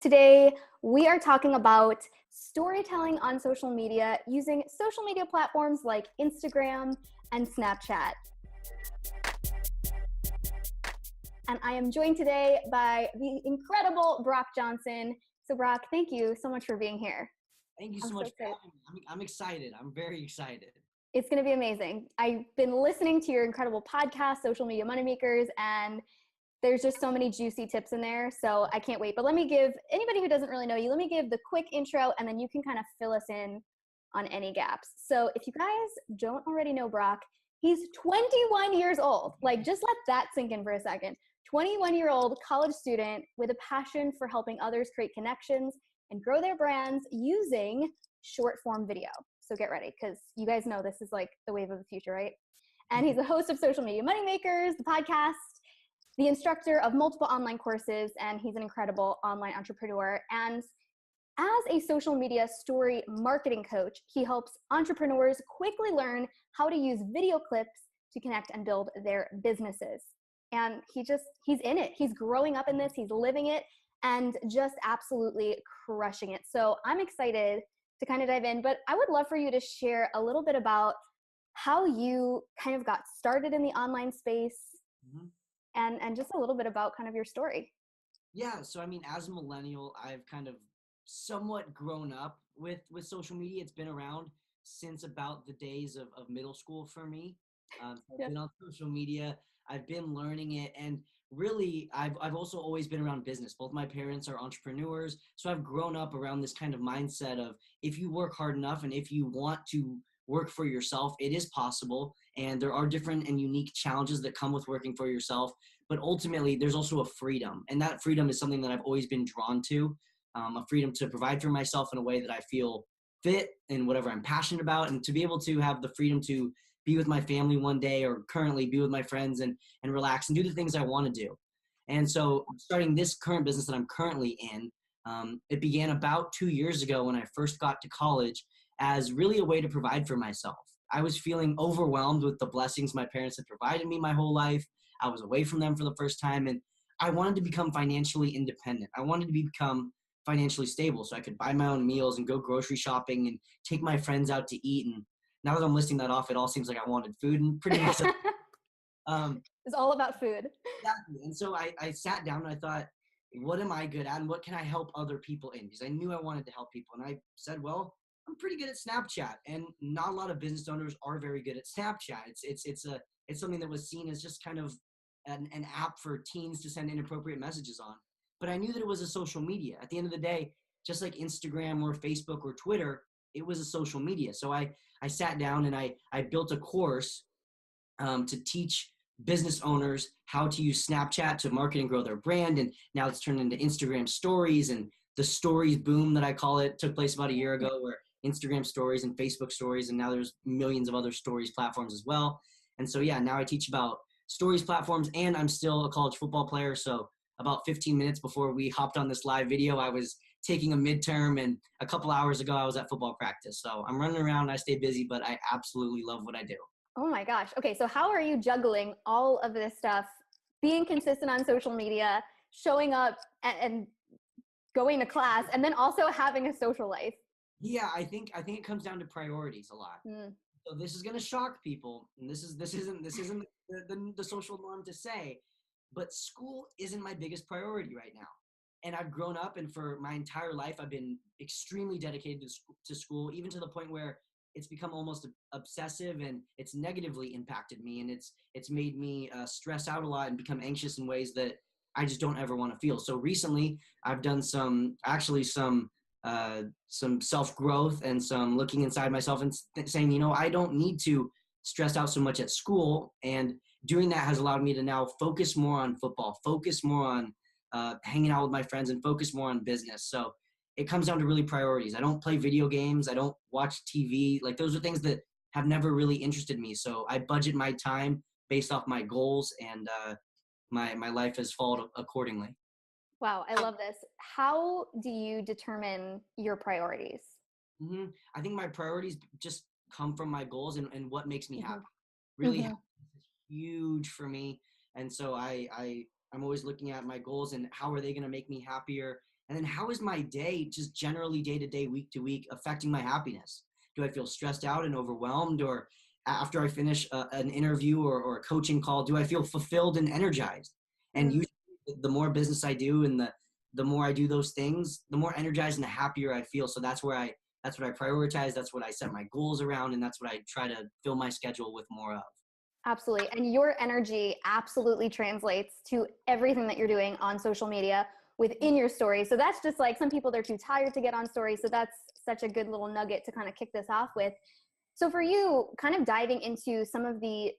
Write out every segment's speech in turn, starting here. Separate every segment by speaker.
Speaker 1: Today, we are talking about storytelling on social media using social media platforms like Instagram and Snapchat. And I am joined today by the incredible Brock Johnson. So Brock, thank you so much for being here.
Speaker 2: Thank you so much for having me. I'm excited. I'm very excited.
Speaker 1: It's going to be amazing. I've been listening to your incredible podcast, Social Media Moneymakers, and there's just so many juicy tips in there. So I can't wait. But let me give anybody who doesn't really know you, let me give the quick intro, and then you can kind of fill us in on any gaps. So if you guys don't already know Brock, he's 21 years old. Like, just let that sink in for a second. 21-year-old college student with a passion for helping others create connections and grow their brands using short form video. So get ready, because you guys know this is like the wave of the future, right? And he's the host of Social Media Moneymakers, the podcast, the instructor of multiple online courses, and he's an incredible online entrepreneur. And as a social media story marketing coach, he helps entrepreneurs quickly learn how to use video clips to connect and build their businesses. And he's in it. He's growing up in this, he's living it, and just absolutely crushing it. So I'm excited to kind of dive in, but I would love for you to share a little bit about how you kind of got started in the online space. Mm-hmm. And just a little bit about kind of your story.
Speaker 2: Yeah, so I mean, as a millennial, I've kind of somewhat grown up with social media. It's been around since about the days of middle school for me. I've been on social media, I've been learning it, and really, I've also always been around business. Both my parents are entrepreneurs, so I've grown up around this kind of mindset of if you work hard enough and if you want to work for yourself, it is possible. And there are different and unique challenges that come with working for yourself. But ultimately, there's also a freedom. And that freedom is something that I've always been drawn to, a freedom to provide for myself in a way that I feel fit in whatever I'm passionate about, and to be able to have the freedom to be with my family one day, or currently be with my friends and relax and do the things I want to do. And so starting this current business that I'm currently in, it began about 2 years ago when I first got to college, as really a way to provide for myself. I was feeling overwhelmed with the blessings my parents had provided me my whole life. I was away from them for the first time, and I wanted to become financially independent. I wanted to become financially stable so I could buy my own meals and go grocery shopping and take my friends out to eat. And now that I'm listing that off, it all seems like I wanted food, and pretty much
Speaker 1: it's all about food.
Speaker 2: Exactly. And so I sat down and I thought, what am I good at and what can I help other people in? Because I knew I wanted to help people. And I said, well, I'm pretty good at Snapchat, and not a lot of business owners are very good at Snapchat. It's something that was seen as just kind of an app for teens to send inappropriate messages on. But I knew that it was a social media. At the end of the day, just like Instagram or Facebook or Twitter, it was a social media. So I sat down and I built a course to teach business owners how to use Snapchat to market and grow their brand. And now it's turned into Instagram stories, and the stories boom that I call it took place about a year ago, where Instagram stories and Facebook stories, and now there's millions of other stories platforms as well. And so, yeah, now I teach about stories platforms, and I'm still a college football player. So about 15 minutes before we hopped on this live video, I was taking a midterm, and a couple hours ago, I was at football practice. So I'm running around, I stay busy, but I absolutely love what I do.
Speaker 1: Oh my gosh. Okay, so how are you juggling all of this stuff, being consistent on social media, showing up and going to class, and then also having a social life?
Speaker 2: Yeah, I think it comes down to priorities a lot. So this is going to shock people, and this isn't the social norm to say, but school isn't my biggest priority right now. And I've grown up, and for my entire life, I've been extremely dedicated to school, even to the point where it's become almost obsessive, and it's negatively impacted me, and it's made me stress out a lot and become anxious in ways that I just don't ever want to feel. So recently, I've done some self-growth and some looking inside myself and saying, I don't need to stress out so much at school. And doing that has allowed me to now focus more on football, focus more on hanging out with my friends, and focus more on business. So it comes down to really priorities. I don't play video games. I don't watch TV. Like, those are things that have never really interested me. So I budget my time based off my goals, and my life has followed accordingly.
Speaker 1: Wow, I love this. How do you determine your priorities?
Speaker 2: Mm-hmm. I think my priorities just come from my goals and what makes me happy. Really happy is huge for me. And so I'm always looking at my goals and how are they going to make me happier. And then how is my day, just generally day to day, week to week, affecting my happiness? Do I feel stressed out and overwhelmed? Or after I finish an interview or a coaching call, do I feel fulfilled and energized? And
Speaker 1: Mm.
Speaker 2: usually the more business I do and the more I do those things, the more energized and the happier I feel. So that's what I prioritize. That's what I set my goals around. And that's what I try to fill my schedule with more of.
Speaker 1: Absolutely. And your energy absolutely translates to everything that you're doing on social media within your story. So that's just like, some people, they're too tired to get on stories. So that's such a good little nugget to kind of kick this off with. So for you, kind of diving into some of the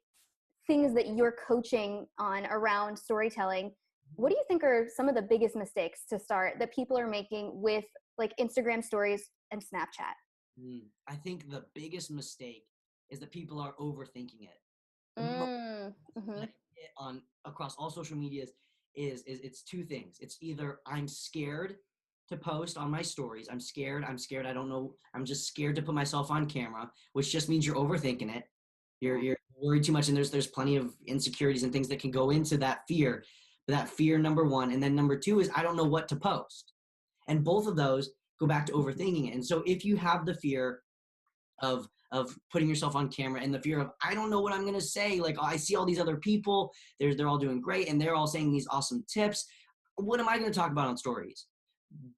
Speaker 1: things that you're coaching on around storytelling, what do you think are some of the biggest mistakes to start that people are making with like Instagram stories and Snapchat?
Speaker 2: I think the biggest mistake is that people are overthinking it. The most that
Speaker 1: Mm-hmm.
Speaker 2: I get on across all social medias is it's two things. It's either I'm scared to post on my stories. I'm scared. I don't know. I'm just scared to put myself on camera, which just means you're overthinking it. You're worried too much, and there's plenty of insecurities and things that can go into that fear. That fear, number one, and then number two is I don't know what to post, and both of those go back to overthinking it. And so if you have the fear of putting yourself on camera and the fear of I don't know what I'm going to say, like I see all these other people, they're all doing great and they're all saying these awesome tips, what am I going to talk about on stories?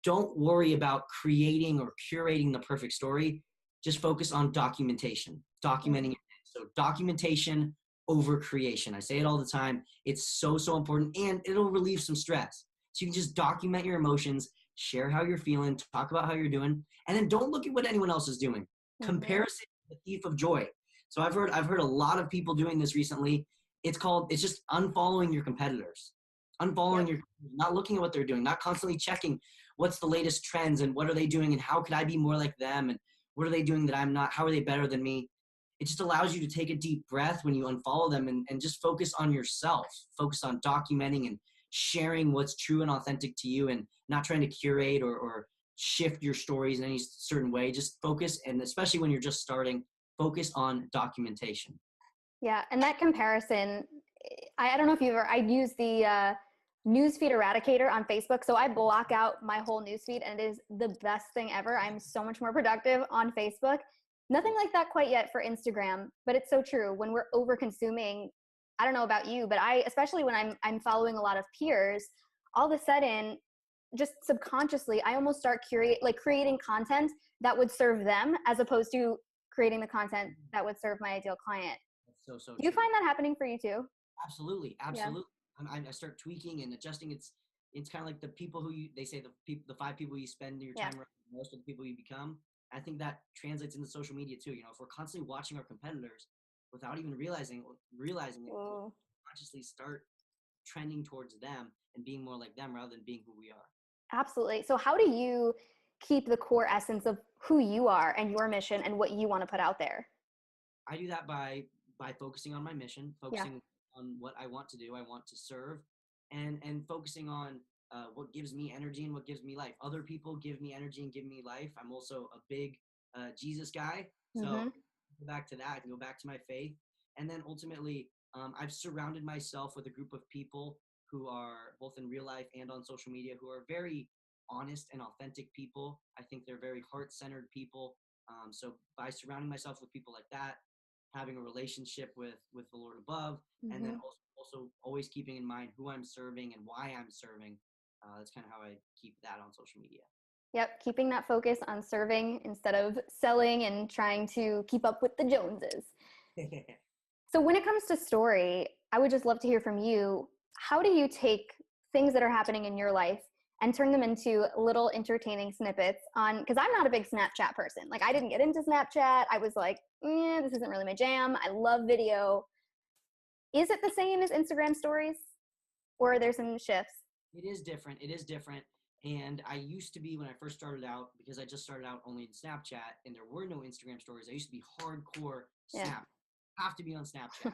Speaker 2: Don't worry about creating or curating the perfect story. Just focus on documenting it. So documentation over creation. I say it all the time. It's so important, and it'll relieve some stress. So you can just document your emotions, share how you're feeling, talk about how you're doing, and then don't look at what anyone else is doing.
Speaker 1: Mm-hmm.
Speaker 2: Comparison is the thief of joy. So I've heard a lot of people doing this recently. It's just unfollowing your competitors.
Speaker 1: Yep.
Speaker 2: Not looking at what they're doing, not constantly checking what's the latest trends and what are they doing and how could I be more like them and what are they doing that I'm not, how are they better than me? It just allows you to take a deep breath when you unfollow them and just focus on yourself, focus on documenting and sharing what's true and authentic to you and not trying to curate or shift your stories in any certain way. Just focus, and especially when you're just starting, focus on documentation.
Speaker 1: Yeah, and that comparison, I don't know if you've ever, I use the newsfeed eradicator on Facebook. So I block out my whole newsfeed, and it is the best thing ever. I'm so much more productive on Facebook. Nothing like that quite yet for Instagram, but it's so true. When we're over consuming, I don't know about you, but especially when I'm following a lot of peers, all of a sudden, just subconsciously, I almost start creating content that would serve them as opposed to creating the content that would serve my ideal client.
Speaker 2: That's so
Speaker 1: Do you
Speaker 2: true.
Speaker 1: find that happening for you too?
Speaker 2: Absolutely,
Speaker 1: Yeah.
Speaker 2: absolutely. I start tweaking and adjusting. It's kind of like the people who they say the five people you spend your
Speaker 1: Yeah.
Speaker 2: time around, most of the people you become. I think that translates into social media too. If we're constantly watching our competitors without even realizing it, we'll
Speaker 1: Ooh,
Speaker 2: consciously start trending towards them and being more like them rather than being who we are.
Speaker 1: absolutely. So how do you keep the core essence of who you are and your mission and what you want to put out there?
Speaker 2: I do that by focusing on my mission,
Speaker 1: Yeah.
Speaker 2: focusing on what I want to do. I want to serve, and focusing on what gives me energy and what gives me life. Other people give me energy and give me life. I'm also a big Jesus guy, so
Speaker 1: Mm-hmm.
Speaker 2: go back to that. I can go back to my faith, and then ultimately, I've surrounded myself with a group of people who are both in real life and on social media who are very honest and authentic people. I think they're very heart-centered people. So by surrounding myself with people like that, having a relationship with the Lord above, and then
Speaker 1: Mm-hmm.
Speaker 2: also always keeping in mind who I'm serving and why I'm serving. That's kind of how I keep that on social media.
Speaker 1: Yep. Keeping that focus on serving instead of selling and trying to keep up with the Joneses. So when it comes to story, I would just love to hear from you. How do you take things that are happening in your life and turn them into little entertaining snippets on, because I'm not a big Snapchat person. Like I didn't get into Snapchat. I was like, this isn't really my jam. I love video. Is it the same as Instagram stories or are there some shifts?
Speaker 2: It is different. It is different. And I used to be, when I first started out, because I just started out only in Snapchat and there were no Instagram stories, I used to be hardcore
Speaker 1: Yeah.
Speaker 2: Snap. Have to be on Snapchat.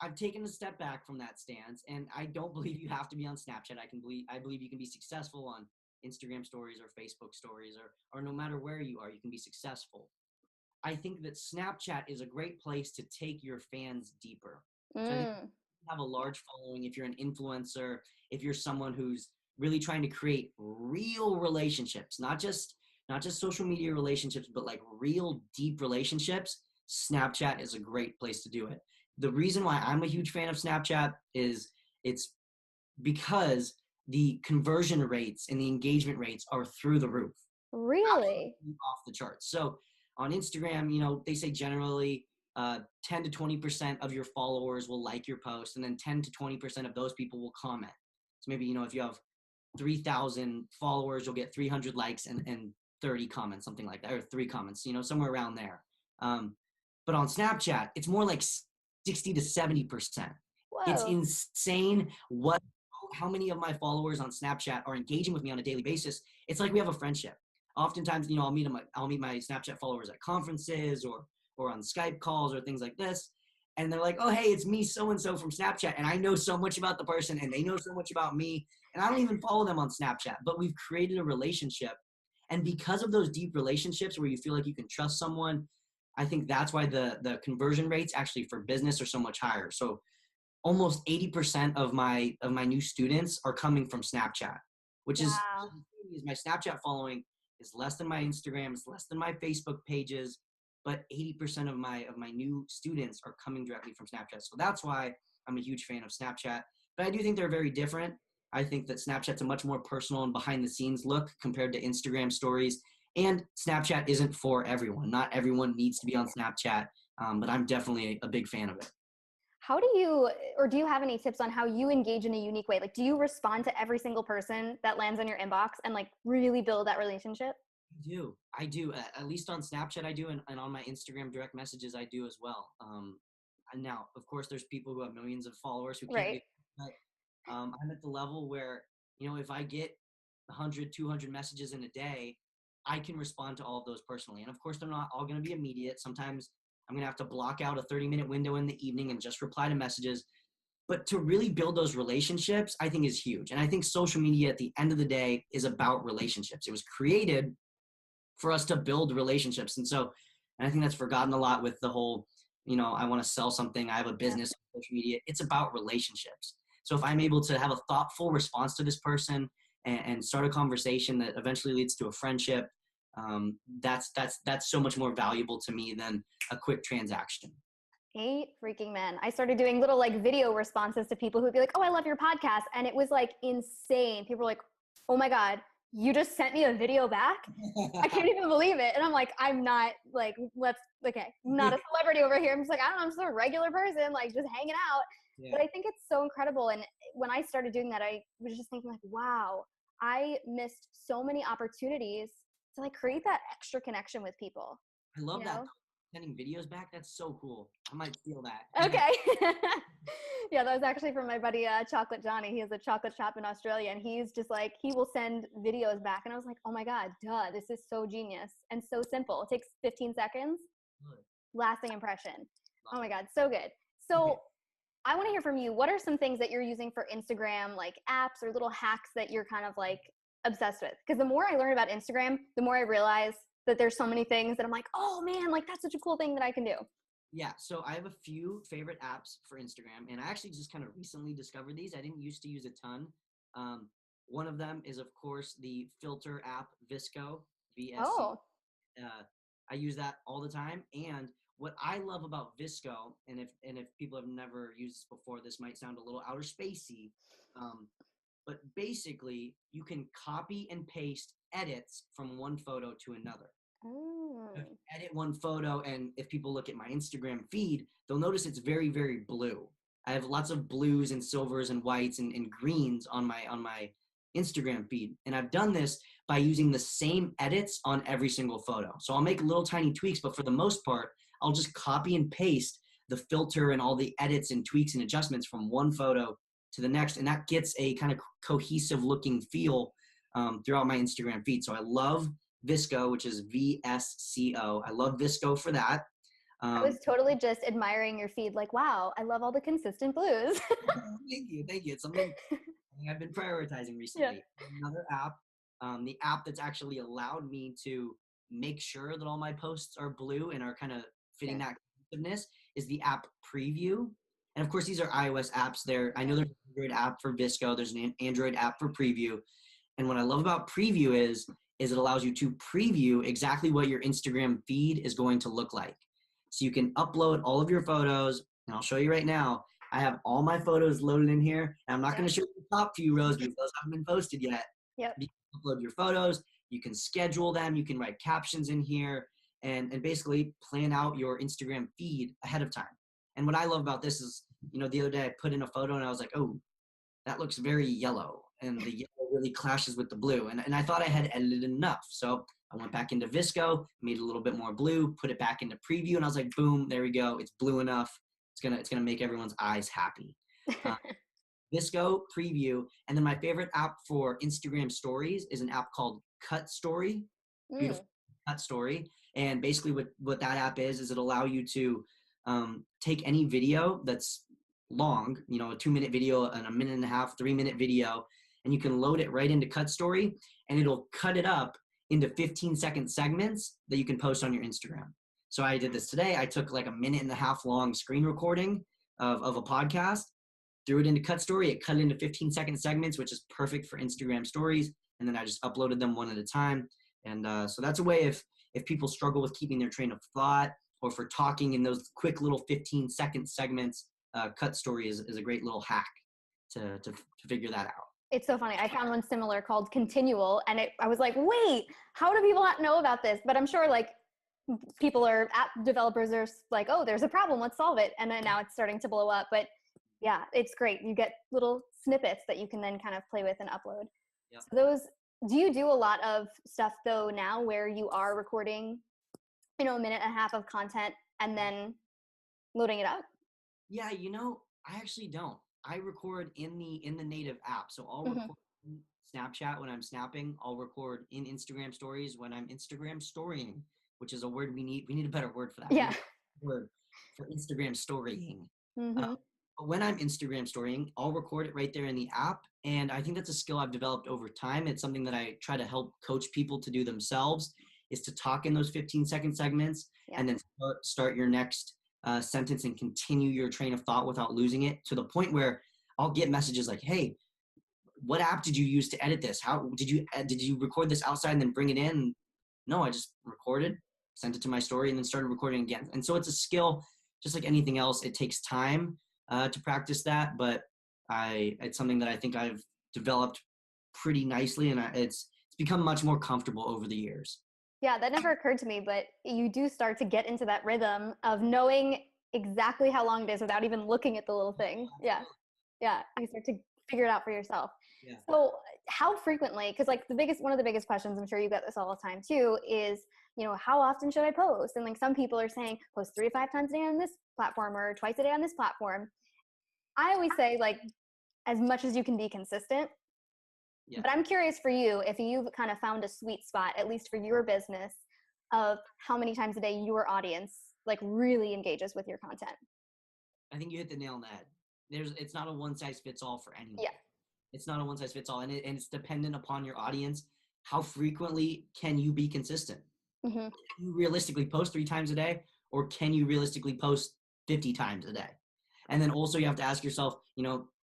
Speaker 2: I've taken a step back from that stance, and I don't believe you have to be on Snapchat. I believe you can be successful on Instagram stories or Facebook stories or no matter where you are, you can be successful. I think that Snapchat is a great place to take your fans deeper. So I think
Speaker 1: Mm,
Speaker 2: you have a
Speaker 1: yeah.
Speaker 2: large following, if you're an influencer, if you're someone who's really trying to create real relationships, not just social media relationships, but like real deep relationships, Snapchat is a great place to do it. The reason why I'm a huge fan of Snapchat is it's because the conversion rates and the engagement rates are through the roof.
Speaker 1: Really?
Speaker 2: Absolutely off the charts. So on Instagram, they say generally 10 to 20% of your followers will like your post, and then 10 to 20% of those people will comment. So maybe, if you have 3,000 followers, you'll get 300 likes and 30 comments, something like that, or 3 comments, somewhere around there. But on Snapchat, it's more like 60 to 70%. It's
Speaker 1: Whoa.
Speaker 2: insane how many of my followers on Snapchat are engaging with me on a daily basis. It's like we have a friendship. Oftentimes, I'll meet my Snapchat followers at conferences or on Skype calls or things like this. And they're like, oh, hey, it's me so-and-so from Snapchat. And I know so much about the person and they know so much about me. And I don't even follow them on Snapchat, but we've created a relationship. And because of those deep relationships where you feel like you can trust someone, I think that's why the conversion rates actually for business are so much higher. So almost 80% of my new students are coming from Snapchat, which is
Speaker 1: Wow.
Speaker 2: my Snapchat following is less than my Instagram, it's less than my Facebook pages, but 80% of my new students are coming directly from Snapchat. So that's why I'm a huge fan of Snapchat. But I do think they're very different. I think that Snapchat's a much more personal and behind the scenes look compared to Instagram stories. And Snapchat isn't for everyone. Not everyone needs to be on Snapchat, but I'm definitely a big fan of it.
Speaker 1: How do you, or do you have any tips on how you engage in a unique way? Like, do you respond to every single person that lands in your inbox and like really build that relationship?
Speaker 2: I do. At least on Snapchat, I do, and on my Instagram direct messages, I do as well. And now, of course, there's people who have millions of followers who can't do
Speaker 1: Right.
Speaker 2: that. But I'm at the level where, if I get 100, 200 messages in a day, I can respond to all of those personally. And of course, they're not all going to be immediate. Sometimes I'm going to have to block out a 30-minute window in the evening and just reply to messages. But to really build those relationships, I think is huge. And I think social media at the end of the day is about relationships. It was created for us to build relationships. And I think that's forgotten a lot with the whole, I want to sell something, I have a
Speaker 1: Yeah.
Speaker 2: business on social media. It's about relationships. So if I'm able to have a thoughtful response to this person and start a conversation that eventually leads to a friendship, that's so much more valuable to me than a quick transaction.
Speaker 1: Freaking men. I started doing little like video responses to people who'd be like, oh, I love your podcast. And it was like insane. People were like, oh my God, you just sent me a video back? I can't even believe it. And I'm like, I'm not like, I'm not a celebrity over here. I'm just like, I don't know, I'm just a regular person, like just hanging out.
Speaker 2: Yeah.
Speaker 1: But I think it's so incredible. And when I started doing that, I was just thinking like, wow, I missed so many opportunities to like create that extra connection with people.
Speaker 2: I love
Speaker 1: You
Speaker 2: that.
Speaker 1: know?
Speaker 2: Sending videos back, that's so cool. I might steal that.
Speaker 1: Okay. Yeah, that was actually from my buddy Chocolate Johnny. He has a chocolate shop in Australia, and he's just like, he will send videos back. And I was like, oh my God, duh, this is so genius and so simple. It takes 15 seconds,
Speaker 2: Good.
Speaker 1: lasting impression.
Speaker 2: Love
Speaker 1: Oh my
Speaker 2: it.
Speaker 1: God, so good. So I want to hear from you. What are some things that you're using for Instagram, like apps or little hacks that you're kind of like obsessed with? Because the more I learn about Instagram, the more I realize that there's so many things that I'm like, oh man, like that's such a cool thing that I can do.
Speaker 2: Yeah, so I have a few favorite apps for Instagram, and I actually just kind of recently discovered these. I didn't used to use a ton. Um, One of them is, of course, the filter app Visco, VSC.
Speaker 1: Oh,
Speaker 2: Uh, I use that all the time. And what I love about Visco, and if people have never used this before, this might sound a little outer spacey, but basically you can copy and paste edits from one photo to another.
Speaker 1: mm,
Speaker 2: Edit one photo, and if people look at my Instagram feed, they'll notice it's very, very blue. I have lots of blues and silvers and whites and greens on my Instagram feed. And I've done this by using the same edits on every single photo. So I'll make little tiny tweaks, but for the most part, I'll just copy and paste the filter and all the edits and tweaks and adjustments from one photo to the next. And that gets a kind of cohesive looking feel throughout my Instagram feed. So I love Visco, which is VSCO. I love Visco for that.
Speaker 1: I was totally just admiring your feed, like, wow, I love all the consistent blues.
Speaker 2: Thank you. Thank you. It's something I've been prioritizing
Speaker 1: Yeah.
Speaker 2: recently. Another app, the app that's actually allowed me to make sure that all my posts are blue and are kind of fitting
Speaker 1: Yeah.
Speaker 2: that cohesiveness is the app Preview. And of course, these are iOS apps. I know there's an Android app for Visco. There's an Android app for Preview. And what I love about Preview is it allows you to preview exactly what your Instagram feed is going to look like. So you can upload all of your photos, and I'll show you right now. I have all my photos loaded in here, and I'm not going to show you the top few rows because those haven't been posted yet.
Speaker 1: Yep.
Speaker 2: You can upload your photos, you can schedule them, you can write captions in here, and basically plan out your Instagram feed ahead of time. And what I love about this is, the other day I put in a photo and I was like, oh, that looks very yellow, and the yellow really clashes with the blue. And I thought I had edited enough. So I went back into Visco, made it a little bit more blue, put it back into Preview, and I was like, boom, there we go. It's blue enough. It's gonna make everyone's eyes happy. Visco, Preview, and then my favorite app for Instagram stories is an app called Cut Story. Beautiful Cut Story. And basically what that app is it allow you to take any video that's long, a 2-minute video and a 1.5, 3-minute video, and you can load it right into Cut Story, and it'll cut it up into 15-second segments that you can post on your Instagram. So I did this today. I took like a 1.5-minute long screen recording of a podcast, threw it into Cut Story. It cut it into 15-second segments, which is perfect for Instagram stories. And then I just uploaded them one at a time. And so that's a way if people struggle with keeping their train of thought or for talking in those quick little 15-second segments, Cut Story is a great little hack to figure that out.
Speaker 1: It's so funny. I found one similar called Continual, and I was like, wait, how do people not know about this? But I'm sure like app developers are like, oh, there's a problem, let's solve it. And then now it's starting to blow up. But yeah, it's great. You get little snippets that you can then kind of play with and upload.
Speaker 2: Yep.
Speaker 1: So do you do a lot of stuff though now where you are recording, a 1.5 minutes of content and then loading it up?
Speaker 2: Yeah, I actually don't. I record in the native app. So I'll record in Snapchat when I'm snapping. I'll record in Instagram stories when I'm Instagram storying, which is a word we need a better word for that.
Speaker 1: Yeah.
Speaker 2: Word for Instagram storying.
Speaker 1: Mm-hmm.
Speaker 2: But when I'm Instagram storying, I'll record it right there in the app. And I think that's a skill I've developed over time. It's something that I try to help coach people to do themselves, is to talk in those 15-second segments and then start your next sentence and continue your train of thought without losing it, to the point where I'll get messages like, hey, what app did you use to edit this? How did you record this outside and then bring it in? No, I just recorded, sent it to my story, and then started recording again. And so it's a skill, just like anything else. It takes time to practice that, but it's something that I think I've developed pretty nicely, and it's become much more comfortable over the years.
Speaker 1: Yeah, that never occurred to me, but you do start to get into that rhythm of knowing exactly how long it is without even looking at the little thing. Yeah. Yeah. You start to figure it out for yourself.
Speaker 2: Yeah.
Speaker 1: So how frequently, because like one of the biggest questions, I'm sure you get this all the time too, is, how often should I post? And like some people are saying post 3 to 5 times a day on this platform or twice a day on this platform. I always say like as much as you can be consistent. Yeah. But I'm curious for you, if you've kind of found a sweet spot, at least for your business, of how many times a day your audience like really engages with your content.
Speaker 2: I think you hit the nail on the head. It's not a one size fits all for anyone.
Speaker 1: Yeah.
Speaker 2: It's not a one size fits all, and it's dependent upon your audience. How frequently can you be consistent? Mm-hmm. Can you realistically post 3 times a day, or can you realistically post 50 times a day? And then also you have to ask yourself,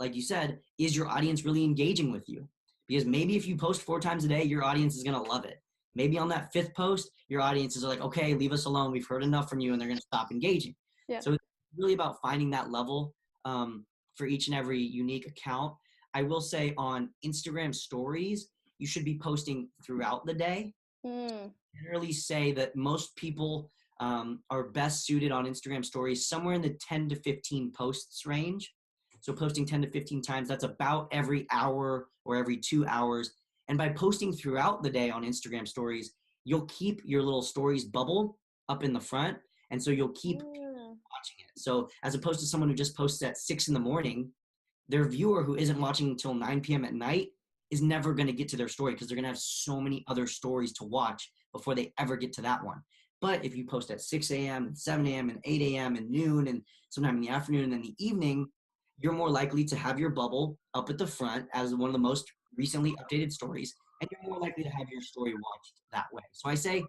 Speaker 2: like you said, is your audience really engaging with you? Because maybe if you post 4 times a day, your audience is going to love it. Maybe on that 5th post, your audience is like, okay, leave us alone. We've heard enough from you, and they're going to stop engaging. Yeah. So it's really about finding that level for each and every unique account. I will say on Instagram stories, you should be posting throughout the day. I generally say that most people are best suited on Instagram stories somewhere in the 10 to 15 posts range. So posting 10 to 15 times, that's about every hour or every 2 hours. And by posting throughout the day on Instagram stories, you'll keep your little stories bubble up in the front. And so you'll keep watching it. So as opposed to someone who just posts at 6 a.m, their viewer who isn't watching until 9 p.m. at night is never going to get to their story, because they're going to have so many other stories to watch before they ever get to that one. But if you post at 6 a.m., 7 a.m., and 8 a.m., and noon, and sometime in the afternoon and then the evening, you're more likely to have your bubble up at the front as one of the most recently updated stories, and you're more likely to have your story watched that way. So I say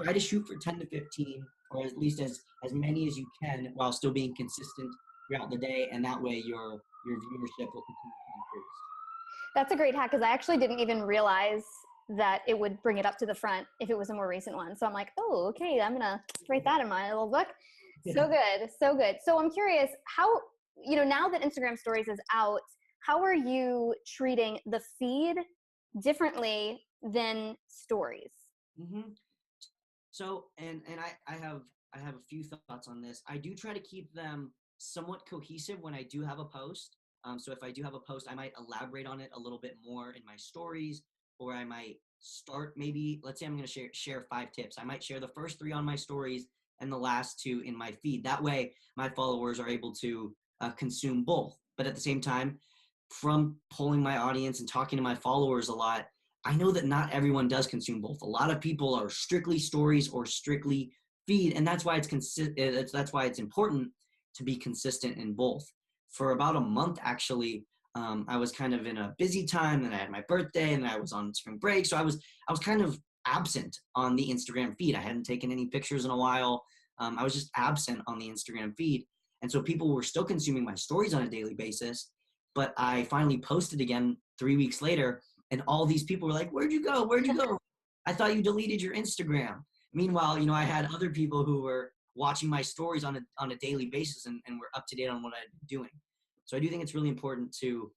Speaker 2: try to shoot for 10 to 15, or at least as many as you can, while still being consistent throughout the day, and that way your viewership will continue to increase.
Speaker 1: That's a great hack because I actually didn't even realize that it would bring it up to the front if it was a more recent one. So I'm like, oh, okay, I'm gonna write that in my little book. So good, so good. So I'm curious, how, now that Instagram Stories is out, how are you treating the feed differently than stories?
Speaker 2: Mm-hmm. So, I have a few thoughts on this. I do try to keep them somewhat cohesive when I do have a post. So if I do have a post, I might elaborate on it a little bit more in my stories, or I might start maybe, let's say I'm going to share 5 tips. I might share the first 3 on my stories and the last 2 in my feed. That way, my followers are able to consume both. But at the same time, from polling my audience and talking to my followers a lot, I know that not everyone does consume both. A lot of people are strictly stories or strictly feed, and that's why that's why it's important to be consistent in both. For about a month, actually, I was kind of in a busy time, and I had my birthday, and I was on spring break, so I was kind of absent on the Instagram feed. I hadn't taken any pictures in a while. I was just absent on the Instagram feed, and so people were still consuming my stories on a daily basis. But I finally posted again 3 weeks later, and all these people were like, "Where'd you go? Where'd you go? I thought you deleted your Instagram." Meanwhile, I had other people who were watching my stories on a daily basis and were up to date on what I'd been doing. So I do think it's really important to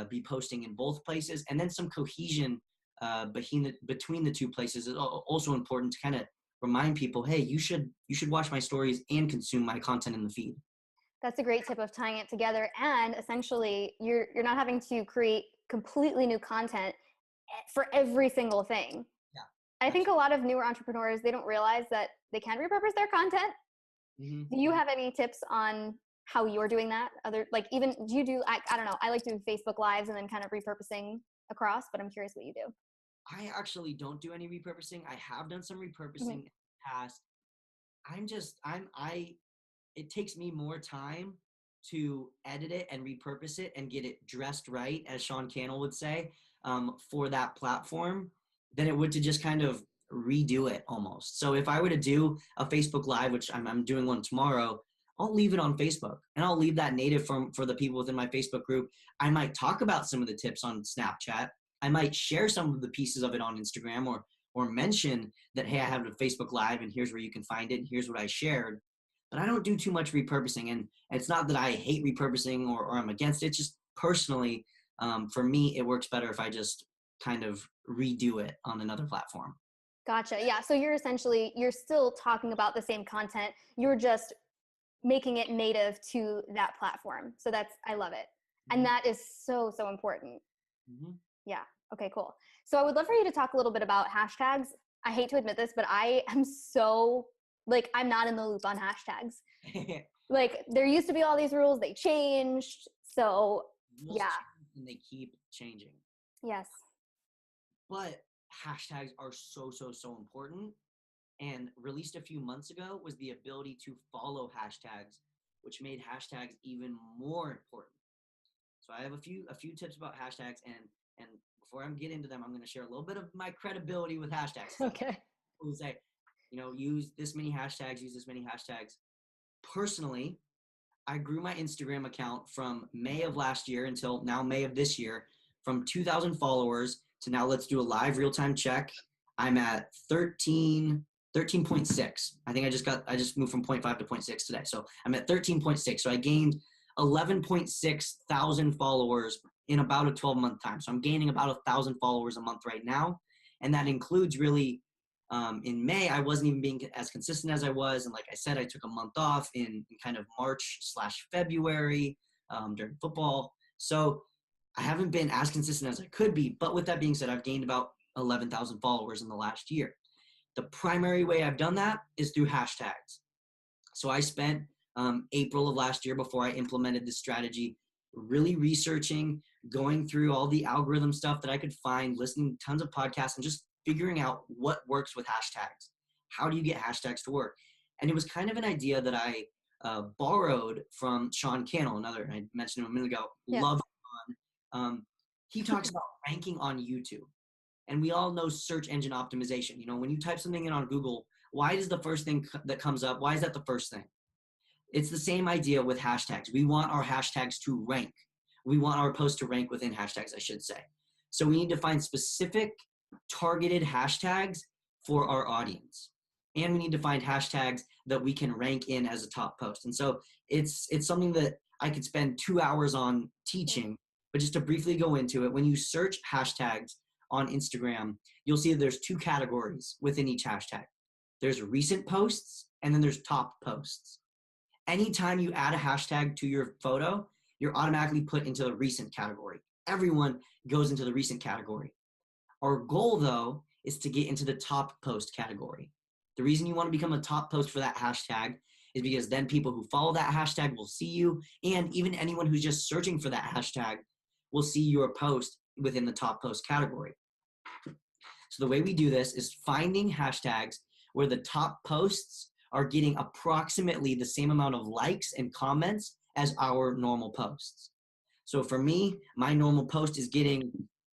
Speaker 2: be posting in both places, and then some cohesion between the 2 places is also important to kind of remind people, hey, you should watch my stories and consume my content in the feed.
Speaker 1: That's a great tip of tying it together, and essentially you're not having to create completely new content for every single thing.
Speaker 2: Yeah.
Speaker 1: I think a lot of newer entrepreneurs, they don't realize that they can repurpose their content.
Speaker 2: Mm-hmm.
Speaker 1: Do you have any tips on how you're doing that? Even do you do, I don't know, I like doing Facebook Lives and then kind of repurposing across, but I'm curious what you do.
Speaker 2: I actually don't do any repurposing. I have done some repurposing in the past. It takes me more time to edit it and repurpose it and get it dressed right, as Sean Cannell would say, for that platform, than it would to just kind of redo it almost. So if I were to do a Facebook Live, which I'm doing one tomorrow, I'll leave it on Facebook and I'll leave that native for the people within my Facebook group. I might talk about some of the tips on Snapchat. I might share some of the pieces of it on Instagram, or mention that, hey, I have a Facebook Live and here's where you can find it and here's what I shared. But I don't do too much repurposing, and it's not that I hate repurposing or I'm against it. It's just personally, for me, it works better if I just kind of redo it on another platform.
Speaker 1: Gotcha. Yeah. So you're still talking about the same content. You're just making it native to that platform. So I love it.
Speaker 2: Mm-hmm.
Speaker 1: And that is so, so important.
Speaker 2: Mm-hmm.
Speaker 1: Yeah. Okay, cool. So I would love for you to talk a little bit about hashtags. I hate to admit this, but I am I'm not in the loop on hashtags. There used to be all these rules, they changed. So yeah.
Speaker 2: And they keep changing.
Speaker 1: Yes.
Speaker 2: But hashtags are so, so, so important. And released a few months ago was the ability to follow hashtags, which made hashtags even more important. So I have a few tips about hashtags, and before I get into them, I'm going to share a little bit of my credibility with hashtags.
Speaker 1: Okay.
Speaker 2: Who say, use this many hashtags, use this many hashtags. Personally, I grew my Instagram account from May of last year until now May of this year, from 2,000 followers to now, let's do a live real-time check. I'm at 13.6. I think I just moved from 0.5 to 0.6 today. So I'm at 13.6. So I gained 11.6 thousand followers in about a 12-month time. So I'm gaining about 1,000 followers a month right now. And that includes really, in May, I wasn't even being as consistent as I was. And like I said, I took a month off in kind of March/February during football. So I haven't been as consistent as I could be. But with that being said, I've gained about 11,000 followers in the last year. The primary way I've done that is through hashtags. So I spent April of last year, before I implemented this strategy, really researching, going through all the algorithm stuff that I could find, listening to tons of podcasts, and just figuring out what works with hashtags. How do you get hashtags to work? And it was kind of an idea that I borrowed from Sean Cannell, another, I mentioned him a minute ago, yeah. Love Sean. He talks about ranking on YouTube. And we all know search engine optimization. When you type something in on Google, why is the first thing that comes up? Why is that the first thing? It's the same idea with hashtags. We want our hashtags to rank. We want our posts to rank within hashtags, I should say. So we need to find specific targeted hashtags for our audience. And we need to find hashtags that we can rank in as a top post. And so it's something that I could spend 2 hours on teaching, but just to briefly go into it, when you search hashtags on Instagram, you'll see that there's 2 categories within each hashtag. There's recent posts, and then there's top posts. Anytime you add a hashtag to your photo, you're automatically put into the recent category. Everyone goes into the recent category. Our goal, though, is to get into the top post category. The reason you want to become a top post for that hashtag is because then people who follow that hashtag will see you, and even anyone who's just searching for that hashtag will see your post within the top post category. So the way we do this is finding hashtags where the top posts are getting approximately the same amount of likes and comments as our normal posts. So for me, my normal post is getting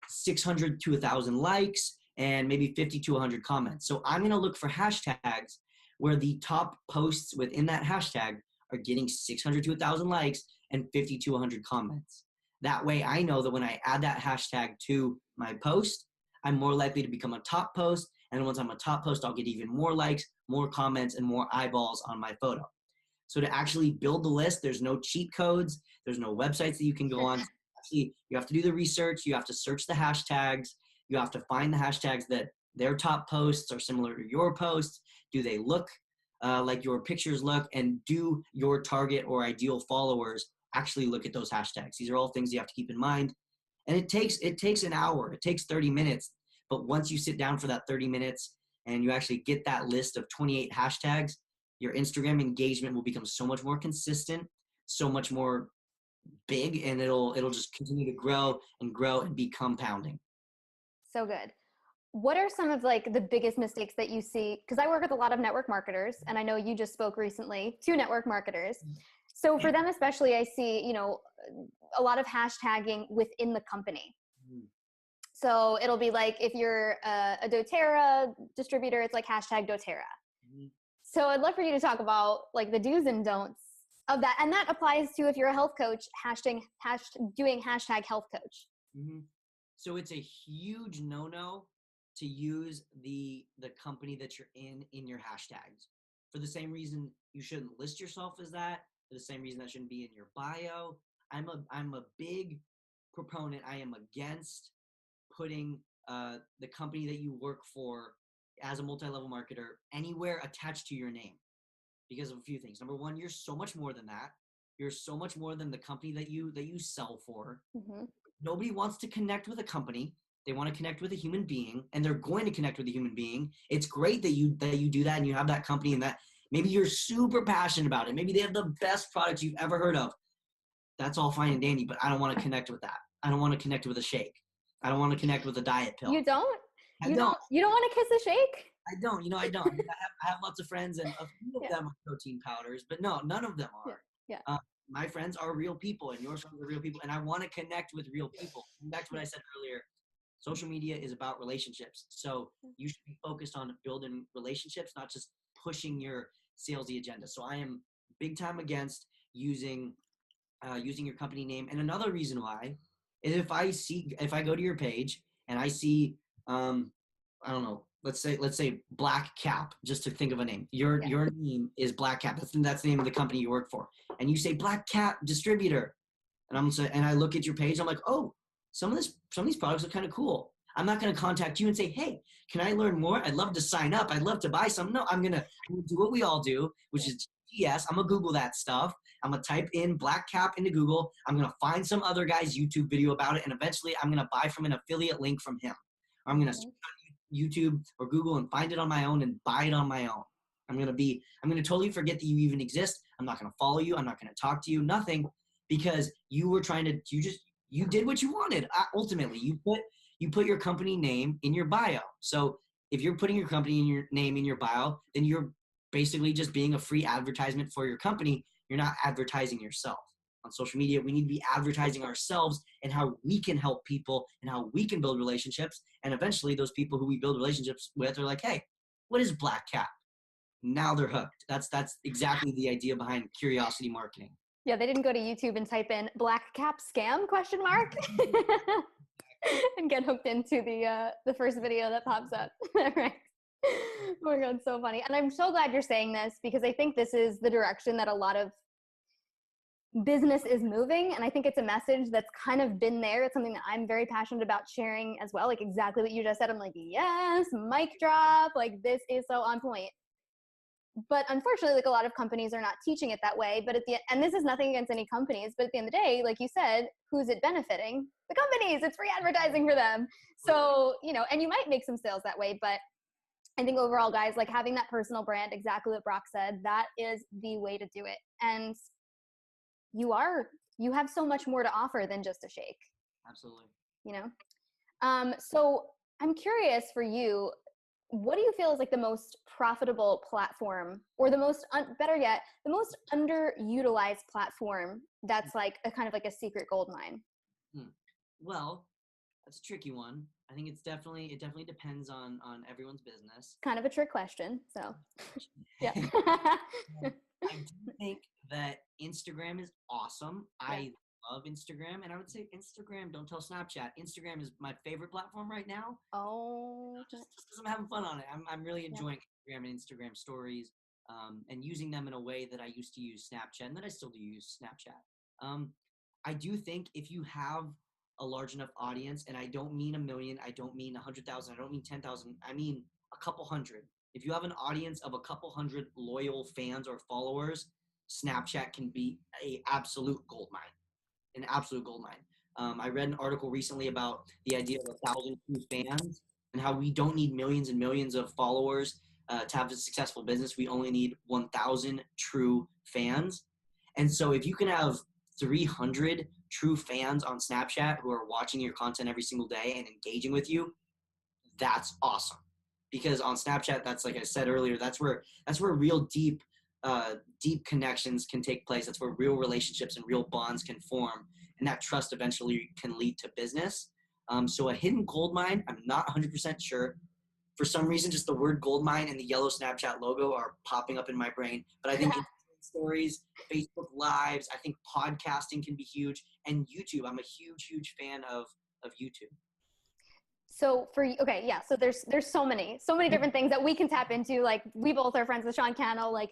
Speaker 2: 600 to 1,000 likes and maybe 50 to 100 comments. So I'm going to look for hashtags where the top posts within that hashtag are getting 600 to 1,000 likes and 50 to 100 comments. That way I know that when I add that hashtag to my post, I'm more likely to become a top post. And once I'm a top post, I'll get even more likes, more comments, and more eyeballs on my photo. So to actually build the list, there's no cheat codes. There's no websites that you can go on. Actually, you have to do the research. You have to search the hashtags. You have to find the hashtags that their top posts are similar to your posts. Do they look like your pictures look? And do your target or ideal followers actually look at those hashtags? These are all things you have to keep in mind. And it takes an hour. It takes 30 minutes. But once you sit down for that 30 minutes and you actually get that list of 28 hashtags, your Instagram engagement will become so much more consistent, so much more big, and it'll just continue to grow and be compounding.
Speaker 1: So good. What are some of like the biggest mistakes that you see? Because I work with a lot of network marketers, and I know you just spoke recently to network marketers. So for them especially, I see, you know, a lot of hashtagging within the company. So it'll be like if you're a doTERRA distributor, it's like hashtag doTERRA. So I'd love for you to talk about like the do's and don'ts of that. And that applies to if you're a health coach, doing hashtag health coach.
Speaker 2: So it's a huge no-no to use the company that you're in your hashtags. For the same reason you shouldn't list yourself as that, for the same reason that shouldn't be in your bio. I'm a big proponent. I am against putting the company that you work for as a multi-level marketer anywhere attached to your name because of a few things. Number one, you're so much more than that. You're so much more than the company that you sell for. Nobody wants to connect with a company. They want to connect with a human being, and they're going to connect with a human being. It's great that you do that and you have that company and that maybe you're super passionate about it. Maybe they have the best products you've ever heard of. That's all fine and dandy, but I don't want to connect with that. I don't want to connect with a shake. I don't want to connect with a diet pill.
Speaker 1: You don't?
Speaker 2: I don't.
Speaker 1: You don't want to kiss a shake?
Speaker 2: I don't. I don't. I have lots of friends, and a few of them are protein powders, but no, none of them are. My friends are real people, and your friends are real people, and I want to connect with real people. Back to what I said earlier, social media is about relationships. So you should be focused on building relationships, not just pushing your salesy agenda. So I am big time against using your company name. And another reason why is if I go to your page and I see, I don't know, let's say Black Cap, just to think of a name. Your name is Black Cap. That's the name of the company you work for. And you say Black Cap distributor. And I look at your page, I'm like, oh, some of these products are kind of cool. I'm not going to contact you and say, hey, can I learn more? I'd love to sign up. I'd love to buy some. No, I'm going to do what we all do, which is GPS. I'm going to Google that stuff. I'm going to type in Black Cap into Google. I'm going to find some other guy's YouTube video about it. And eventually I'm going to buy from an affiliate link from him. Or I'm going to YouTube or Google and find it on my own and buy it on my own. I'm going to totally forget that you even exist. I'm not going to follow you. I'm not going to talk to you, nothing, because you did what you wanted. Ultimately, you put your company name in your bio. So if you're putting your company name in your bio, then you're basically just being a free advertisement for your company. You're not advertising yourself. On social media, we need to be advertising ourselves and how we can help people and how we can build relationships. And eventually those people who we build relationships with are like, hey, what is Black Cap? now they're hooked. That's exactly the idea behind curiosity marketing.
Speaker 1: Yeah, they didn't go to YouTube and type in black cap scam ? And get hooked into the first video that pops up. Right. Oh my God, so funny. And I'm so glad you're saying this because I think this is the direction that a lot of business is moving. And I think it's a message that's kind of been there. It's something that I'm very passionate about sharing as well. Like exactly what you just said. I'm like, yes, mic drop. Like this is so on point. But unfortunately, like a lot of companies are not teaching it that way. But and this is nothing against any companies, but at the end of the day, like you said, who's it benefiting? The companies. It's free advertising for them. So, and you might make some sales that way, but I think overall, guys, like having that personal brand, exactly what Brock said, that is the way to do it. And you have so much more to offer than just a shake.
Speaker 2: Absolutely.
Speaker 1: So I'm curious for you, what do you feel is like the most profitable platform, or the most, better yet, the most underutilized platform that's like a kind of like a secret gold mine?
Speaker 2: Well, that's a tricky one. I think it definitely depends on everyone's business.
Speaker 1: Kind of a trick question. So yeah.
Speaker 2: I do think that Instagram is awesome. Yeah. I love Instagram, and I would say Instagram, don't tell Snapchat. Instagram is my favorite platform right now.
Speaker 1: Oh,
Speaker 2: just because I'm having fun on it. I'm really enjoying Instagram and Instagram stories, and using them in a way that I used to use Snapchat, and that I still do use Snapchat. I do think if you have a large enough audience, and I don't mean 1 million, I don't mean 100,000, I don't mean 10,000, I mean a couple hundred. If you have an audience of a couple hundred loyal fans or followers, Snapchat can be an absolute gold mine. I read an article recently about the idea of 1,000 true fans and how we don't need millions and millions of followers to have a successful business. We only need 1,000 true fans. And so if you can have 300 true fans on Snapchat who are watching your content every single day and engaging with you, that's awesome. Because on Snapchat, that's, like I said earlier, that's where real deep connections can take place. That's where real relationships and real bonds can form, and that trust eventually can lead to business. So a hidden gold mine, I'm not 100% sure. For some reason, just the word gold mine and the yellow Snapchat logo are popping up in my brain. But I think Instagram stories, Facebook Lives, I think podcasting can be huge, and YouTube. I'm a huge fan of YouTube.
Speaker 1: So so there's so many different things that we can tap into. Like we both are friends with Sean Cannell. Like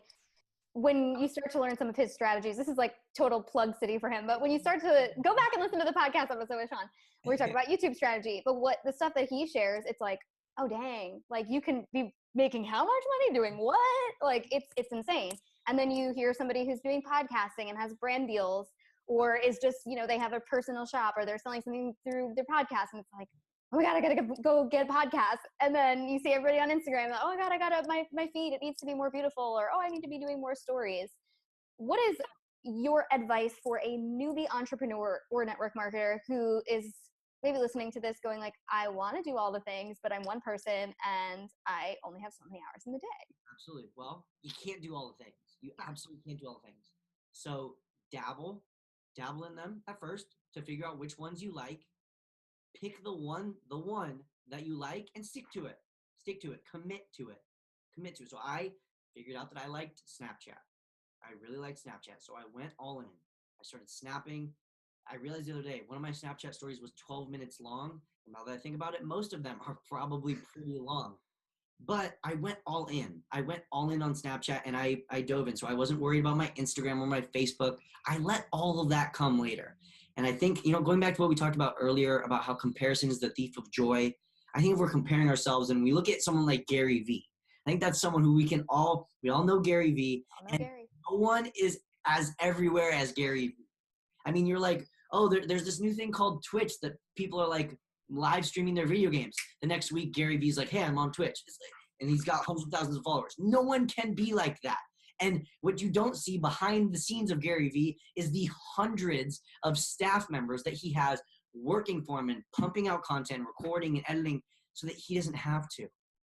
Speaker 1: when you start to learn some of his strategies, this is like total plug city for him. But when you start to go back and listen to the podcast episode with Sean, we're talking about YouTube strategy. But what the stuff that he shares, it's like, oh dang, like you can be making how much money doing what? Like it's insane. And then you hear somebody who's doing podcasting and has brand deals, or is just, they have a personal shop, or they're selling something through their podcast, and it's like, oh my God, I gotta go get a podcast. And then you see everybody on Instagram, like, oh my God, I gotta, my feed, it needs to be more beautiful, or, oh, I need to be doing more stories. What is your advice for a newbie entrepreneur or network marketer who is maybe listening to this going like, I wanna do all the things, but I'm one person and I only have so many hours in the day?
Speaker 2: Absolutely. Well, you can't do all the things. You absolutely can't do all the things. So dabble in them at first to figure out which ones you like. Pick the one that you like and stick to it. Commit to it. So I figured out that I liked Snapchat. I really liked Snapchat. So I went all in. I started snapping. I realized the other day, one of my Snapchat stories was 12 minutes long. And now that I think about it, most of them are probably pretty long. But I went all in. I went all in on Snapchat, and I dove in. So I wasn't worried about my Instagram or my Facebook. I let all of that come later. And I think, going back to what we talked about earlier about how comparison is the thief of joy, I think if we're comparing ourselves and we look at someone like Gary Vee, I think that's someone who we all know Gary Vee. No one is as everywhere as Gary Vee. I mean, you're like, oh, there's this new thing called Twitch that people are like live streaming their video games. The next week, Gary Vee's like, hey, I'm on Twitch. And he's got hundreds of thousands of followers. No one can be like that. And what you don't see behind the scenes of Gary Vee is the hundreds of staff members that he has working for him and pumping out content, recording and editing so that he doesn't have to.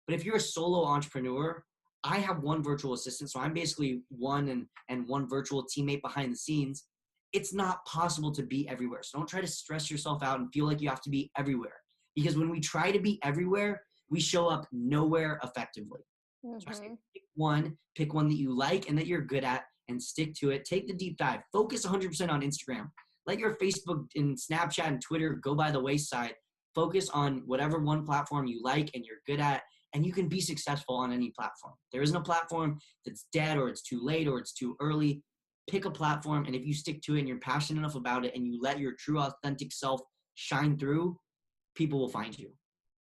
Speaker 2: But if you're a solo entrepreneur, I have one virtual assistant. So I'm basically one and one virtual teammate behind the scenes. It's not possible to be everywhere. So don't try to stress yourself out and feel like you have to be everywhere. Because when we try to be everywhere, we show up nowhere effectively. So I say
Speaker 1: Mm-hmm.
Speaker 2: pick one that you like and that you're good at and stick to it. Take the deep dive. Focus 100% on Instagram. Let your Facebook and Snapchat and Twitter go by the wayside. Focus on whatever one platform you like and you're good at, and you can be successful on any platform. There isn't a platform that's dead or it's too late or it's too early. Pick a platform, and if you stick to it and you're passionate enough about it and you let your true authentic self shine through, people will find you.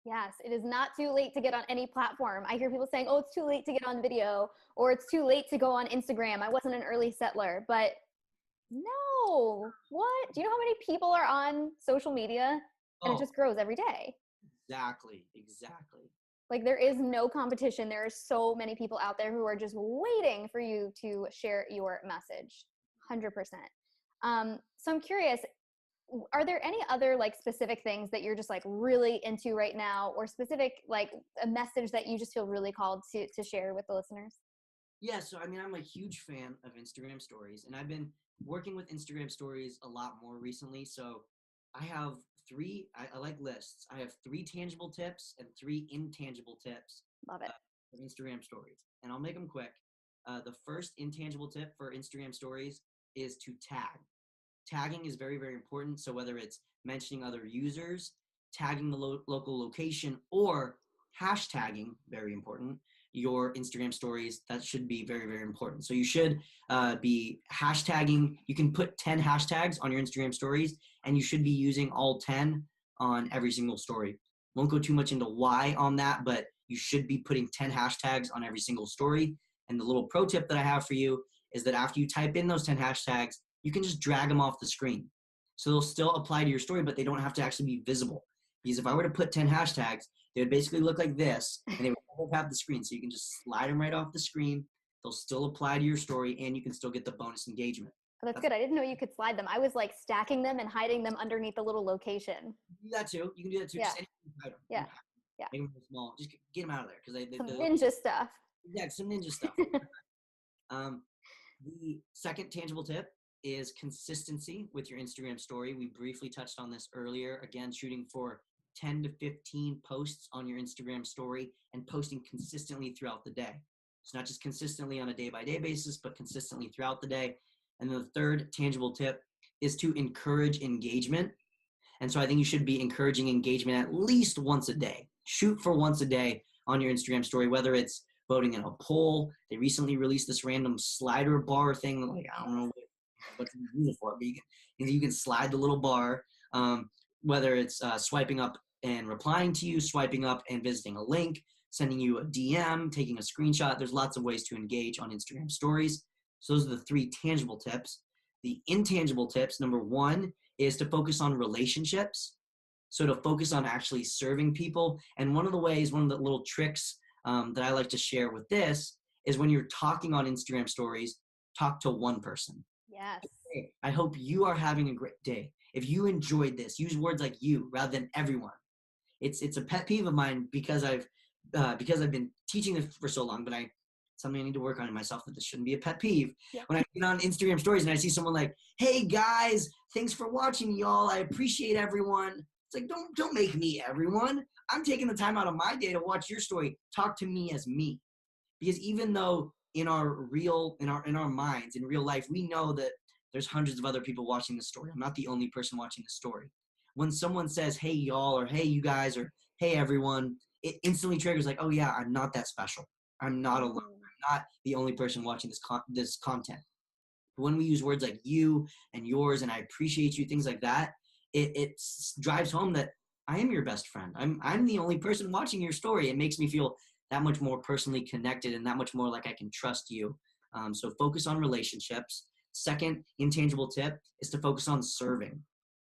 Speaker 1: Yes, it is not too late to get on any platform. I hear people saying, oh, it's too late to get on video, or it's too late to go on Instagram. I wasn't an early settler, but no. What? Do you know how many people are on social media? And it
Speaker 2: Oh,
Speaker 1: just grows every day.
Speaker 2: exactly.
Speaker 1: Like there is no competition. There are so many people out there who are just waiting for you to share your message. 100%. So I'm curious, are there any other like specific things that you're just like really into right now, or specific like a message that you just feel really called to share with the listeners?
Speaker 2: Yeah, so I mean, I'm a huge fan of Instagram stories, and I've been working with Instagram stories a lot more recently. So I have I like lists. I have three tangible tips and three intangible tips
Speaker 1: Love it.
Speaker 2: of Instagram stories, and I'll make them quick. The first intangible tip for Instagram stories is to tag. Tagging is very, very important. So whether it's mentioning other users, tagging the local location, or hashtagging, very important, your Instagram stories, that should be very, very important. So you should be hashtagging. You can put 10 hashtags on your Instagram stories, and you should be using all 10 on every single story. Won't go too much into why on that, but you should be putting 10 hashtags on every single story. And the little pro tip that I have for you is that after you type in those 10 hashtags, you can just drag them off the screen. So they'll still apply to your story, but they don't have to actually be visible. Because if I were to put 10 hashtags, they would basically look like this, and they would have the screen. So you can just slide them right off the screen. They'll still apply to your story, and you can still get the bonus engagement.
Speaker 1: Oh, that's good. I didn't know you could slide them. I was like stacking them and hiding them underneath the little location.
Speaker 2: You can do that too. You can do that too.
Speaker 1: Yeah.
Speaker 2: Just hide them.
Speaker 1: Yeah. Yeah.
Speaker 2: Make them small. Just get them out of there because
Speaker 1: Some ninja stuff.
Speaker 2: yeah, some ninja stuff. um, the second tangible tip is consistency with your Instagram story. We briefly touched on this earlier. Again, shooting for 10 to 15 posts on your Instagram story and posting consistently throughout the day. It's not just consistently on a day-by-day basis, but consistently throughout the day. And the third tangible tip is to encourage engagement. And so I think you should be encouraging engagement at least once a day. Shoot for once a day on your Instagram story, whether it's voting in a poll. They recently released this random slider bar thing. Like, I don't know what to use it for, but you can slide the little bar, whether it's swiping up and replying to you, swiping up and visiting a link, sending you a DM, taking a screenshot. There's lots of ways to engage on Instagram stories. So those are the three tangible tips. The intangible tips, number one, is to focus on relationships. So to focus on actually serving people. And one of the little tricks that I like to share with this is when you're talking on Instagram stories, talk to one person.
Speaker 1: Yes.
Speaker 2: Hey, I hope you are having a great day. If you enjoyed this, use words like you rather than everyone. It's a pet peeve of mine because I've been teaching this for so long, but something I need to work on in myself that this shouldn't be a pet peeve.
Speaker 1: Yeah.
Speaker 2: When I get on Instagram stories and I see someone like, "Hey guys, thanks for watching, y'all. I appreciate everyone." It's like, don't make me everyone. I'm taking the time out of my day to watch your story. Talk to me as me. Because even though in our minds, in real life, we know that there's hundreds of other people watching the story. I'm not the only person watching the story. When someone says, "Hey y'all," or "Hey you guys," or "Hey everyone," it instantly triggers like, "Oh yeah, I'm not that special. I'm not alone. I'm not the only person watching this content." But when we use words like you and yours and I appreciate you, things like that, it drives home that I am your best friend. I'm the only person watching your story. It makes me feel that much more personally connected and that much more like I can trust you. So focus on relationships. Second intangible tip is to focus on serving.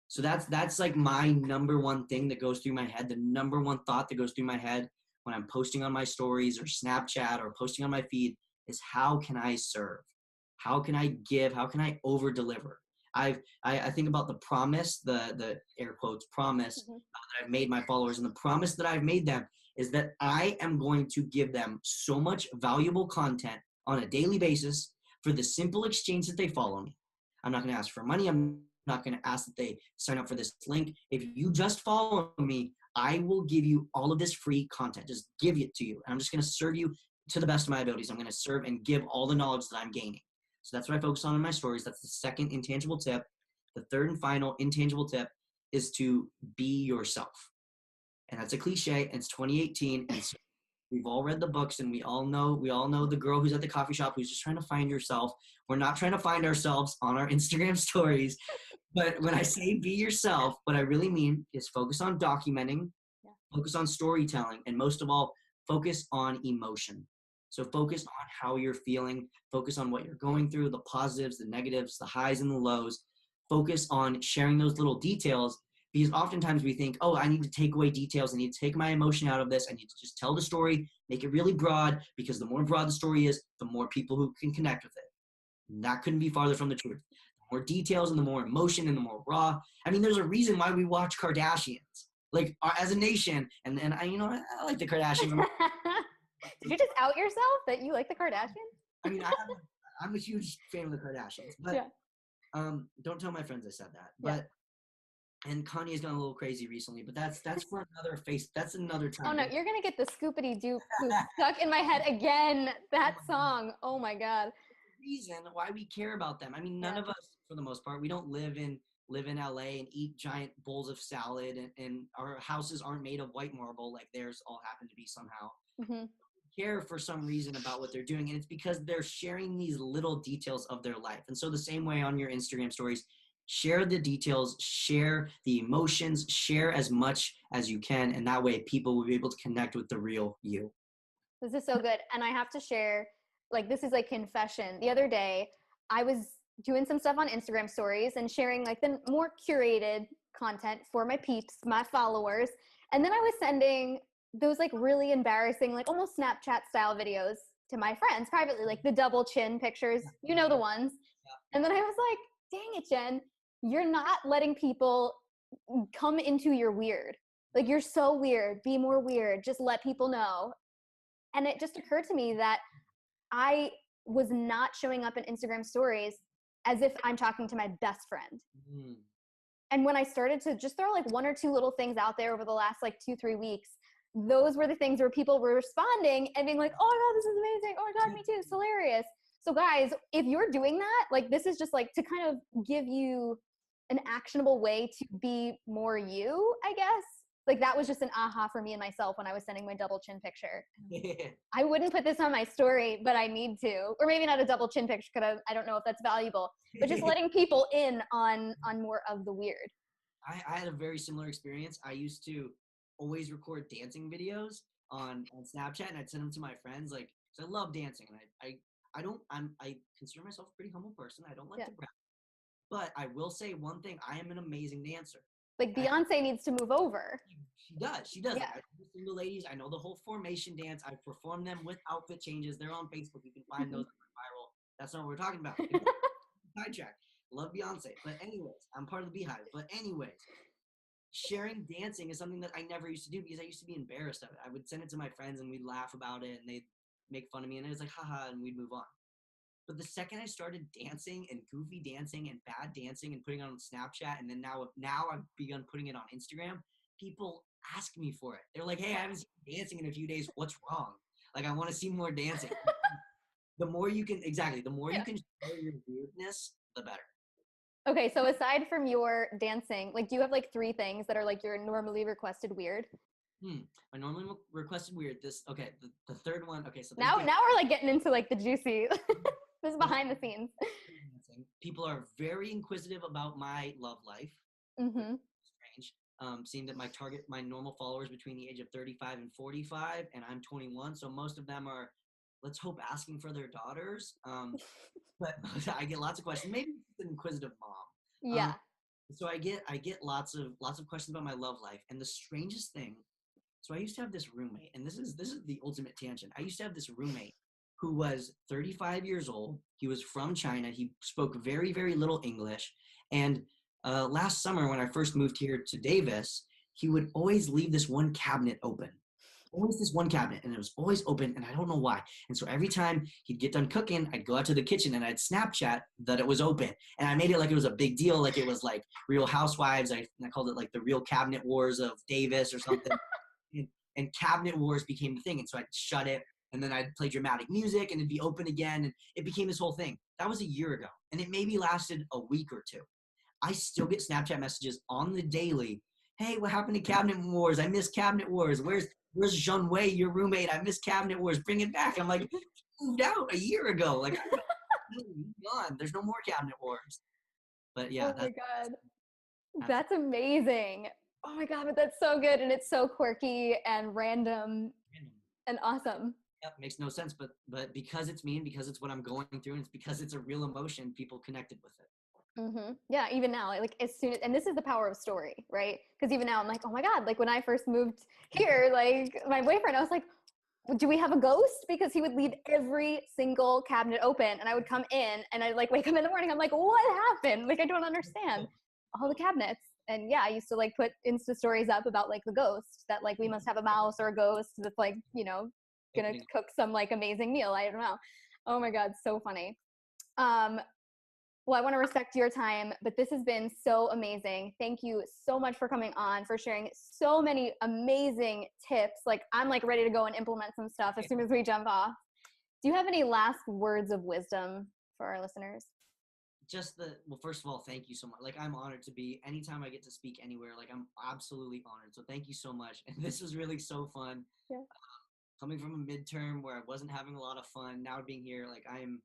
Speaker 2: So that's like my number one thing that goes through my head, the number one thought that goes through my head when I'm posting on my stories or Snapchat or posting on my feed is how can I serve? How can I give? How can I over deliver? I think about the promise, the air quotes promise that I've made my followers, and the promise that I've made them is that I am going to give them so much valuable content on a daily basis for the simple exchange that they follow me. I'm not going to ask for money. I'm not going to ask that they sign up for this link. If you just follow me, I will give you all of this free content. Just give it to you. And I'm just going to serve you to the best of my abilities. I'm going to serve and give all the knowledge that I'm gaining. So that's what I focus on in my stories. That's the second intangible tip. The third and final intangible tip is to be yourself. And that's a cliche, and it's 2018, and so we've all read the books, and we all know the girl who's at the coffee shop who's just trying to find herself. We're not trying to find ourselves on our Instagram stories. But when I say be yourself, what I really mean is focus on documenting, focus on storytelling, and most of all, focus on emotion. So focus on how you're feeling, focus on what you're going through, the positives, the negatives, the highs and the lows. Focus on sharing those little details, because oftentimes we think, oh, I need to take away details. I need to take my emotion out of this. I need to just tell the story, make it really broad, because the more broad the story is, the more people who can connect with it. And that couldn't be farther from the truth. The more details and the more emotion and the more raw. I mean, there's a reason why we watch Kardashians, like as a nation. And I like the Kardashians.
Speaker 1: Did you just out yourself that you like the Kardashians?
Speaker 2: I mean, I'm a huge fan of the Kardashians, but don't tell my friends I said that. But and Kanye's gone a little crazy recently, but that's for another that's another time.
Speaker 1: Oh no, you're gonna get the Scoopity Doo stuck in my head again. That song. Oh my God.
Speaker 2: Reason why we care about them. I mean, none of us, for the most part, we don't live in LA and eat giant bowls of salad, and our houses aren't made of white marble like theirs all happen to be somehow.
Speaker 1: Mm-hmm.
Speaker 2: Care for some reason about what they're doing, and it's because they're sharing these little details of their life. And so the same way on your Instagram stories, share the details, share the emotions, share as much as you can, and that way people will be able to connect with the real you.
Speaker 1: This is so good. And I have to share, like, this is like confession. The other day I was doing some stuff on Instagram stories and sharing like the more curated content for my peeps, my followers, and then I was sending those like really embarrassing, like almost Snapchat style videos to my friends privately, like the double chin pictures, you know, the ones. And then I was like, dang it, Jen, you're not letting people come into your weird. Like, you're so weird. Be more weird. Just let people know. And it just occurred to me that I was not showing up in Instagram stories as if I'm talking to my best friend. Mm. And when I started to just throw like one or two little things out there over the last like 2-3 weeks, those were the things where people were responding and being like, oh my God, this is amazing. Oh my God, me too. It's hilarious. So guys, if you're doing that, like, this is just like to kind of give you an actionable way to be more you, I guess. Like, that was just an aha for me and myself when I was sending my double chin picture. I wouldn't put this on my story, but I need to. Or maybe not a double chin picture, because I don't know if that's valuable. But just letting people in on more of the weird.
Speaker 2: I had a very similar experience. I used to always record dancing videos on Snapchat, and I'd send them to my friends, like, because I love dancing. And I consider myself a pretty humble person. I don't like to brag. But I will say one thing, I am an amazing dancer.
Speaker 1: Like, Beyonce needs to move over.
Speaker 2: She does. Yeah. I know single ladies. I know the whole formation dance. I perform them with outfit changes. They're on Facebook. You can find those viral. That's not what we're talking about. Sidetrack. Love Beyonce. But anyways, I'm part of the Beehive. But anyways, sharing dancing is something that I never used to do because I used to be embarrassed of it. I would send it to my friends and we'd laugh about it and they'd make fun of me and it was like, haha, and we'd move on. But the second I started dancing and goofy dancing and bad dancing and putting it on Snapchat, and then now I've begun putting it on Instagram, people ask me for it. They're like, hey, I haven't seen you dancing in a few days. What's wrong? Like, I want to see more dancing. The more you can you can share your weirdness, the better.
Speaker 1: Okay, so aside from your dancing, like, do you have like 3 things that are like your normally requested weird?
Speaker 2: My normally requested weird. The third one. Okay, so
Speaker 1: now we're like getting into like the juicy. This is behind the scenes.
Speaker 2: People are very inquisitive about my love life.
Speaker 1: Mm-hmm.
Speaker 2: Strange. Seeing that my normal followers between the age of 35 and 45, and I'm 21, so most of them are, let's hope, asking for their daughters. But I get lots of questions. Maybe it's an inquisitive mom.
Speaker 1: Yeah.
Speaker 2: So I get lots of questions about my love life, and the strangest thing. So I used to have this roommate, and this is the ultimate tangent. I used to have this roommate who was 35 years old. He was from China. He spoke very, very little English. And last summer, when I first moved here to Davis, he would always leave this one cabinet open. Always this one cabinet, and it was always open, and I don't know why. And so every time he'd get done cooking, I'd go out to the kitchen, and I'd Snapchat that it was open. And I made it like it was a big deal, like it was like Real Housewives. I called it like the Real Cabinet Wars of Davis or something. And Cabinet Wars became the thing. And so I'd shut it and then I'd play dramatic music and it'd be open again. And it became this whole thing. That was a year ago. And it maybe lasted a week or two. I still get Snapchat messages on the daily. Hey, what happened to Cabinet Wars? I miss Cabinet Wars. Where's Jean Wei, your roommate? I miss Cabinet Wars. Bring it back. I'm like, moved out a year ago. Like, I'm gone. There's no more Cabinet Wars. But yeah.
Speaker 1: Oh my God. That's amazing. Oh my God, but that's so good. And it's so quirky and random and awesome.
Speaker 2: Yep, makes no sense. But because it's me and because it's what I'm going through and it's because it's a real emotion, people connected with it.
Speaker 1: Yeah, even now, like as soon as, and this is the power of story, right? Because even now I'm like, oh my God, like when I first moved here, like my boyfriend, I was like, do we have a ghost? Because he would leave every single cabinet open and I would come in and I'd like wake up in the morning. I'm like, what happened? Like, I don't understand all the cabinets. And yeah, I used to like put Insta stories up about like the ghost that like we must have a mouse or a ghost that's like, you know, gonna cook some like amazing meal. I don't know. Oh my God, so funny. Well, I want to respect your time, but this has been so amazing. Thank you so much for coming on, for sharing so many amazing tips. Like I'm like ready to go and implement some stuff as soon as we jump off. Do you have any last words of wisdom for our listeners?
Speaker 2: Well, first of all, thank you so much. Like I'm honored to be, anytime I get to speak anywhere, like I'm absolutely honored. So thank you so much. And this was really so fun.
Speaker 1: Yeah.
Speaker 2: Coming from a midterm where I wasn't having a lot of fun, now being here, like I'm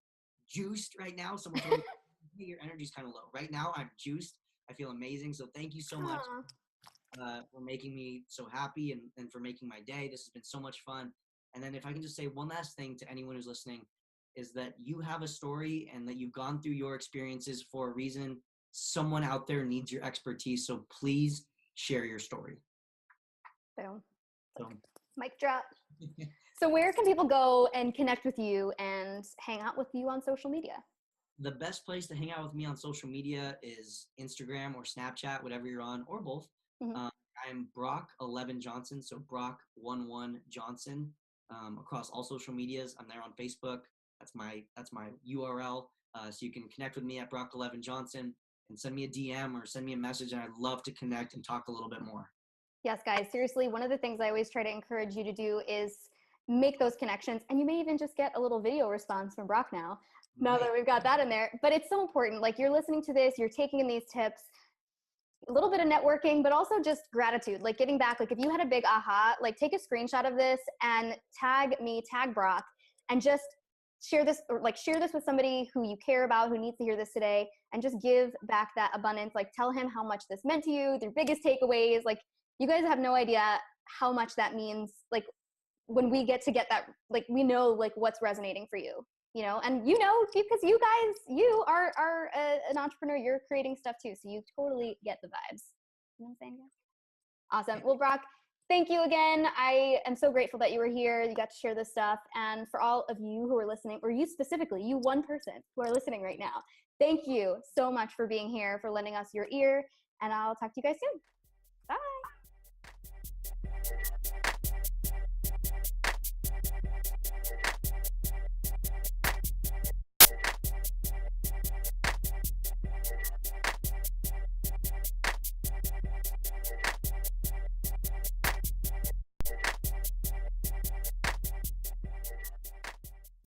Speaker 2: juiced right now. Someone told me your energy's kind of low. Right now I'm juiced. I feel amazing. So thank you so much for making me so happy and for making my day. This has been so much fun. And then if I can just say one last thing to anyone who's listening, is that you have a story and that you've gone through your experiences for a reason. Someone out there needs your expertise. So please share your story.
Speaker 1: Boom. Mic drop. So where can people go and connect with you and hang out with you on social media?
Speaker 2: The best place to hang out with me on social media is Instagram or Snapchat, whatever you're on, or both. I'm Brock 11 Johnson, so Brock 11 Johnson across all social medias. I'm there on Facebook. That's my URL. So you can connect with me at Brock 11 Johnson and send me a DM or send me a message, and I'd love to connect and talk a little bit more. Yes,
Speaker 1: guys, seriously, one of the things I always try to encourage you to do is make those connections, and you may even just get a little video response from Brock now that we've got that in there. But it's so important. Like you're listening to this, you're taking in these tips, a little bit of networking, but also just gratitude, like giving back. Like if you had a big aha, like take a screenshot of this and tag me, tag Brock, and just share this, or like share this with somebody who you care about, who needs to hear this today, and just give back that abundance. Like tell him how much this meant to you, their biggest takeaways. Like you guys have no idea how much that means. Like when we get that, like we know like what's resonating for you, you know, and you know, because you guys, you are an entrepreneur, you're creating stuff too. So you totally get the vibes. You know what I'm saying? Awesome. Well, Brock, thank you again. I am so grateful that you were here. You got to share this stuff. And for all of you who are listening, or you specifically, you one person who are listening right now, thank you so much for being here, for lending us your ear. And I'll talk to you guys soon.